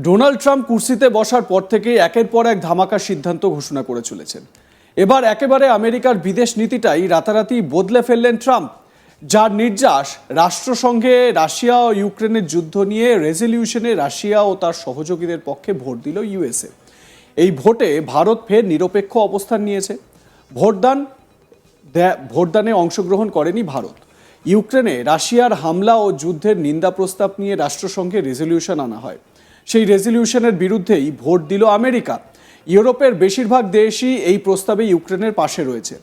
Donald Trump কুর্সিতে বসার পর থেকেই একের পর এক ধামাকা সিদ্ধান্ত ঘোষণা করে চলেছেন। এবার একেবারে আমেরিকার বিদেশ নীতিটাই রাতারাতি বদলে ফেললেন ট্রাম্প, যার নির্যাস রাষ্ট্রসংঘে রাশিয়া ও ইউক্রেনের যুদ্ধ নিয়ে রেজলিউশনে রাশিয়া ও তার সহযোগীদের পক্ষে ভোট দিল ইউএসএ। এই ভোটে ভারত ফের নিরপেক্ষ অবস্থান নিয়েছে। ভোটদানে অংশগ্রহণ করেনি ভারত। ইউক্রেনে রাশিয়ার হামলা ও যুদ্ধের নিন্দা প্রস্তাব নিয়ে রাষ্ট্রসংঘে রেজলিউশন আনা হয়। সেই রেজলিউশনের বিরুদ্ধেই ভোট দিল আমেরিকা। ইউরোপের বেশিরভাগ দেশই এই প্রস্তাবে ইউক্রেনের পাশে রয়েছে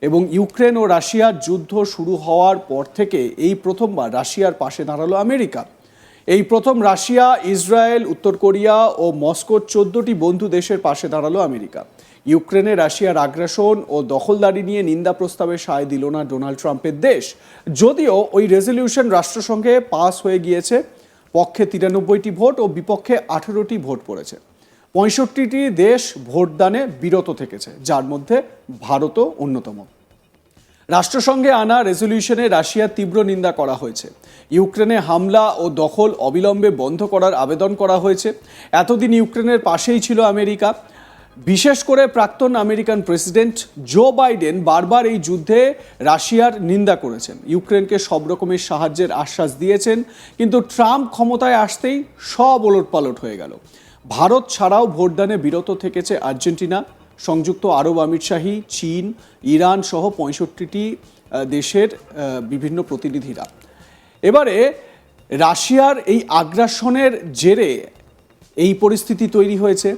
এবং ইউক্রেন ও রাশিয়ার যুদ্ধ শুরু হওয়ার পর থেকে এই প্রথমবার রাশিয়ার পাশে দাঁড়ালো আমেরিকা। এই প্রথম রাশিয়া, ইসরায়েল, উত্তর কোরিয়া ও মস্কোর 14টি বন্ধু দেশের পাশে দাঁড়ালো আমেরিকা। ইউক্রেনে রাশিয়ার আগ্রাসন ও দখলদারি নিয়ে নিন্দা প্রস্তাবে সায় দিল না ডোনাল্ড ট্রাম্পের দেশ, যদিও ওই রেজলিউশন রাষ্ট্রসংঘে পাস হয়ে গিয়েছে। পক্ষে 93টি ভোট ও বিপক্ষে 18টি ভোট পড়েছে। 65টি দেশ ভোটদানে বিরত থেকেছে, যার মধ্যে ভারতও অন্যতম। রাষ্ট্রসংঘে আনা রেজলিউশনে রাশিয়ার তীব্র নিন্দা করা হয়েছে। ইউক্রেনে হামলা ও দখল অবিলম্বে বন্ধ করার আবেদন করা হয়েছে। এতদিন ইউক্রেনের পাশেই ছিল আমেরিকা। বিশেষ করে প্রাক্তন আমেরিকান প্রেসিডেন্ট জো বাইডেন বারবার এই যুদ্ধে রাশিয়ার নিন্দা করেছেন, ইউক্রেনকে সব রকমের সাহায্যের আশ্বাস দিয়েছেন। কিন্তু ট্রাম্প ক্ষমতায় আসতেই সব ওলটপালট হয়ে গেল। ভারত ছাড়াও ভোটদানে বিরত থেকেছে আর্জেন্টিনা, সংযুক্ত আরব আমিরশাহী, চীন, ইরান সহ 65টি দেশের বিভিন্ন প্রতিনিধিরা। এবারে রাশিয়ার এই আগ্রাসনের জেরে এই পরিস্থিতি তৈরি হয়েছে,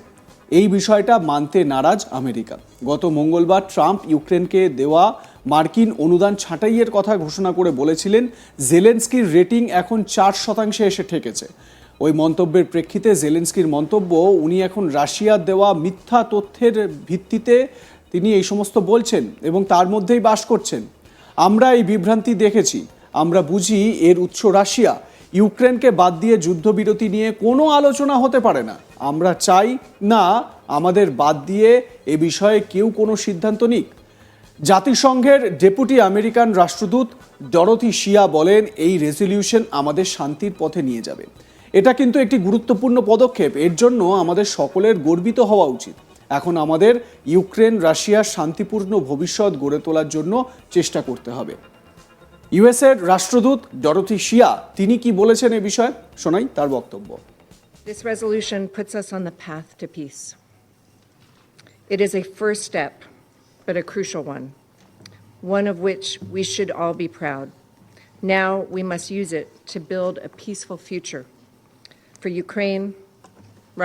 এই বিষয়টা মানতে নারাজ আমেরিকা। গত মঙ্গলবার ট্রাম্প ইউক্রেনকে দেওয়া মার্কিন অনুদান ছাঁটাইয়ের কথা ঘোষণা করে বলেছিলেন জেলেনস্কির রেটিং এখন 4% এসে ঠেকেছে। ওই মন্তব্যের প্রেক্ষিতে জেলেনস্কির মন্তব্য, উনি এখন রাশিয়ার দেওয়া মিথ্যা তথ্যের ভিত্তিতে তিনি এই সমস্ত বলছেন এবং তার মধ্যেই বাস করছেন। আমরা এই বিভ্রান্তি দেখেছি, আমরা বুঝি এর উৎস রাশিয়া। ইউক্রেনকে বাদ দিয়ে যুদ্ধবিরতি নিয়ে কোনো আলোচনা হতে পারে না। আমরা চাই না আমাদের বাদ দিয়ে এ বিষয়ে কেউ কোনো সিদ্ধান্ত নিক। জাতিসংঘের ডেপুটি আমেরিকান রাষ্ট্রদূত ডরোথি শিয়া বলেন, এই রেজলিউশন আমাদের শান্তির পথে নিয়ে যাবে। এটা কিন্তু একটি গুরুত্বপূর্ণ পদক্ষেপ, এর জন্য আমাদের সকলের গর্বিত হওয়া উচিত। এখন আমাদের ইউক্রেন রাশিয়ার শান্তিপূর্ণ ভবিষ্যৎ গড়ে তোলার জন্য চেষ্টা করতে হবে। ইউএসের রাষ্ট্রদূত ডরোথি শিয়া তিনি কি বলেছেন এই বিষয়ে, শোনাই তার বক্তব্য। This resolution puts us on the path to peace. It is a first step, but a crucial one of which we should all be proud. Now we must use it to build a peaceful future for Ukraine,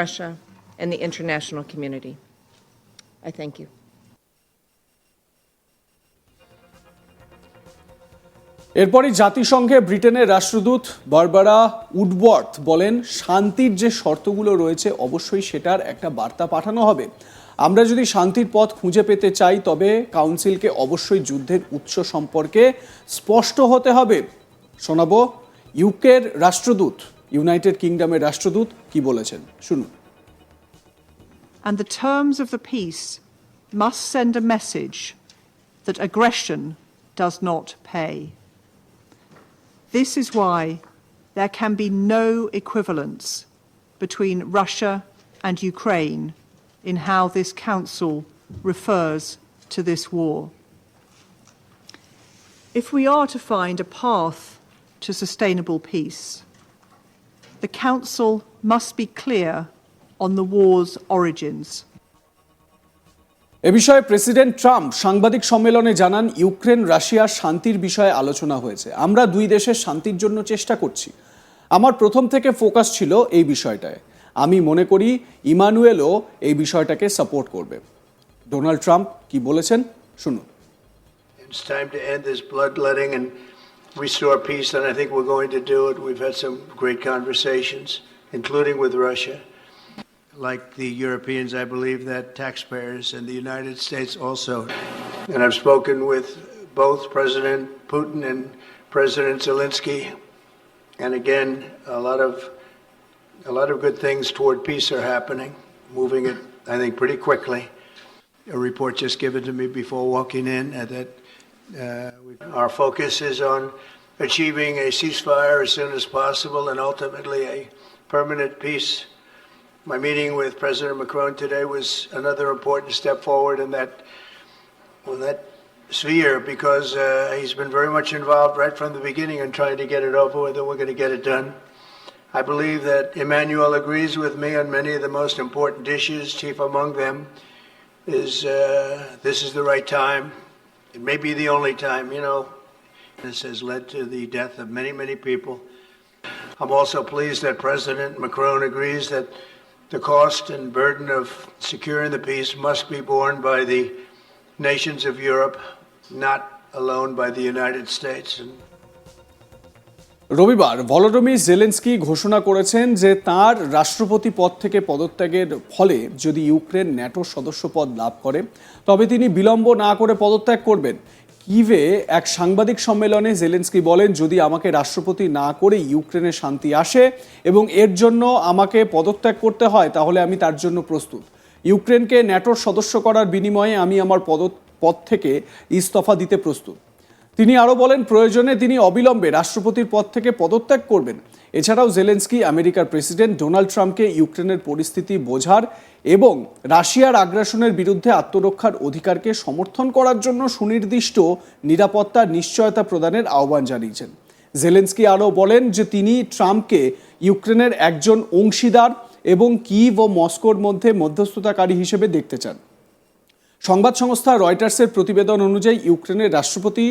Russia, and the international community. I thank you. এরপরই জাতিসংঘে ব্রিটেনের রাষ্ট্রদূত Barbara Woodworth বলেন, শান্তির যে শর্তগুলো রয়েছে অবশ্যই সেটার একটা বার্তা পাঠানো হবে। আমরা যদি শান্তির পথ খুঁজে পেতে চাই তবে কাউন্সিলকে অবশ্যই যুদ্ধের উৎস সম্পর্কে স্পষ্ট হতে হবে। শোনাবো ইউকের রাষ্ট্রদূত, ইউনাইটেড কিংডমের রাষ্ট্রদূত কি বলেছেন, শুনুন। And the terms of the peace must send a message that aggression does not pay. This is why there can be no equivalence between Russia and Ukraine in how this Council refers to this war. If we are to find a path to sustainable peace, the Council must be clear on the war's origins. এ বিষয়ে president Trump সাংবাদিক সম্মেলনে জানান, Ukraine রাশিয়ার শান্তির বিষয়ে আলোচনা হয়েছে। আমরা দুই দেশের শান্তির জন্য চেষ্টা করছি। আমার প্রথম থেকে ফোকাস ছিল এই বিষয়টায়। আমি মনে করি ইমানুয়েলও এই বিষয়টাকে সাপোর্ট করবে। ডোনাল্ড ট্রাম্প কি বলেছেন, শুনুন। It's time to end this bloodletting and restore peace, and I think we're going to do it. We've had some great conversations, including with Russia. Like the Europeans, I believe that taxpayers in the United States also. And I've spoken with both President Putin and President Zelensky. And again, a lot of good things toward peace are happening, moving it, I think, pretty quickly. A report just given to me before walking in that our focus is on achieving a ceasefire as soon as possible and ultimately a permanent peace My meeting with President Macron today was another important step forward in that sphere because he's been very much involved right from the beginning in trying to get it over with, and we're going to get it done. I believe that Emmanuel agrees with me on many of the most important issues. Chief among them is this is the right time. It may be the only time, you know. This has led to the death of many, many people. I'm also pleased that President Macron agrees that the cost and burden of securing the peace must be borne by the nations of Europe, not alone by the United States. রবিবার Volodymyr Zelensky ঘোষণা করেছেন যে তার রাষ্ট্রপতি পদ থেকে পদত্যাগের ফলে যদি ইউক্রেন ন্যাটো সদস্যপদ লাভ করে তবে তিনি বিলম্ব না করে পদত্যাগ করবেন। কিভে এক সাংবাদিক সম্মেলনে জেলেনস্কি বলেন, যদি আমাকে রাষ্ট্রপতি না করে ইউক্রেনে শান্তি আসে এবং এর জন্য আমাকে পদত্যাগ করতে হয় তাহলে আমি তার জন্য প্রস্তুত। ইউক্রেনকে ন্যাটোর সদস্য করার বিনিময়ে আমি আমার পদ থেকে ইস্তফা দিতে প্রস্তুত। তিনি আরও বলেন, প্রয়োজনে তিনি অবিলম্বে রাষ্ট্রপতির পদ থেকে পদত্যাগ করবেন। এছাড়াও জেলেনস্কি আমেরিকার প্রেসিডেন্ট ডোনাল্ড ট্রাম্পকে ইউক্রেনের পরিস্থিতি বোঝার এবং রাশিয়ার আগ্রাসনের বিরুদ্ধে আত্মরক্ষার অধিকারকে সমর্থন করার জন্য সুনির্দিষ্ট নিরাপত্তার নিশ্চয়তা প্রদানের আহ্বান জানিয়েছেন। জেলেনস্কি আরও বলেন যে তিনি ট্রাম্পকে ইউক্রেনের একজন অংশীদার এবং কিভ ও মস্কোর মধ্যে মধ্যস্থতাকারী হিসেবে দেখতে চান। সংবাদ সংস্থা রয়টার্সের প্রতিবেদন অনুযায়ী ইউক্রেনের রাষ্ট্রপতি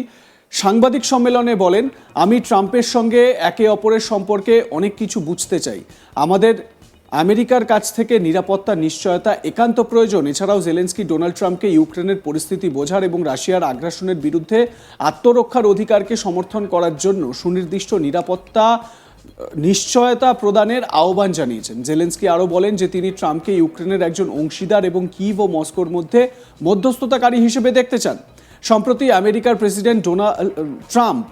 সাংবাদিক সম্মেলনে বলেন, আমি ট্রাম্পের সঙ্গে একে অপরের সম্পর্কে অনেক কিছু বুঝতে চাই। আমাদের আমেরিকার কাছ থেকে নিরাপত্তার নিশ্চয়তা একান্ত প্রয়োজন। এছাড়াও জেলেনস্কি ডোনাল্ড ট্রাম্পকে ইউক্রেনের পরিস্থিতি বোঝার এবং রাশিয়ার আগ্রাসনের বিরুদ্ধে আত্মরক্ষার অধিকারকে সমর্থন করার জন্য সুনির্দিষ্ট নিরাপত্তা নিশ্চয়তা প্রদানের আহ্বান জানিয়েছেন। জেলেনস্কি আরও বলেন যে তিনি ট্রাম্পকে ইউক্রেনের একজন অংশীদার এবং কিভ ও মস্কোর মধ্যে মধ্যস্থতাকারী হিসেবে দেখতে চান। সম্প্রতি আমেরিকার প্রেসিডেন্ট ডোনাল্ড ট্রাম্প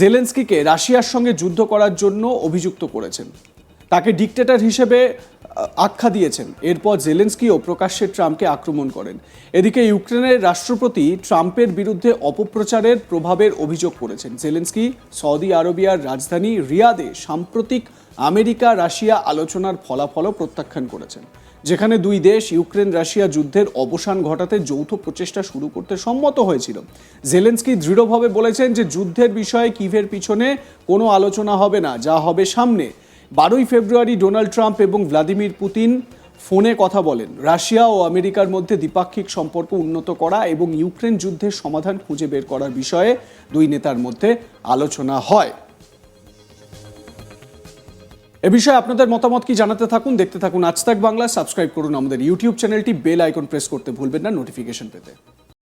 জেলেনস্কিকে রাশিয়ার সঙ্গে যুদ্ধ করার জন্য অভিযুক্ত করেছেন, তাকে ডিক্টেটর হিসেবে আখ্যা দিয়েছেন। এরপর জেলেনস্কিও প্রকাশ্যে ট্রাম্পকে আক্রমণ করেন। এদিকে ইউক্রেনের রাষ্ট্রপতি ট্রাম্পের বিরুদ্ধে অপপ্রচারের প্রভাবের অভিযোগ করেছেন। জেলেনস্কি সৌদি আরবিয়ার রাজধানী রিয়াদে সাম্প্রতিক আমেরিকা রাশিয়া আলোচনার ফলাফলও প্রত্যাখ্যান করেছেন, যেখানে দুই দেশ ইউক্রেন রাশিয়া যুদ্ধের অবসান ঘটাতে যৌথ প্রচেষ্টা শুরু করতে সম্মত হয়েছিল। জেলেনস্কি দৃঢ়ভাবে বলেছেন যে যুদ্ধের বিষয়ে কিভের পিছনে কোনো আলোচনা হবে না, যা হবে সামনে। 12 ফেব্রুয়ারি ডোনাল্ড ট্রাম্প এবং ভ্লাদিমির পুতিন ফোনে কথা বলেন। রাশিয়া ও আমেরিকার মধ্যে দ্বিপাক্ষিক সম্পর্ক উন্নত করা এবং ইউক্রেন যুদ্ধের সমাধান খুঁজে বের করার বিষয়ে দুই নেতার মধ্যে আলোচনা হয়। এ বিষয়ে আপনাদের মতামত কি জানাতে থাকুন, দেখতে থাকুন আজ তাক বাংলা। সাবস্ক্রাইব করুন আমাদের ইউটিউব চ্যানেলটি, বেল আইকন প্রেস করতে ভুলবেন না নোটিফিকেশন পেতে।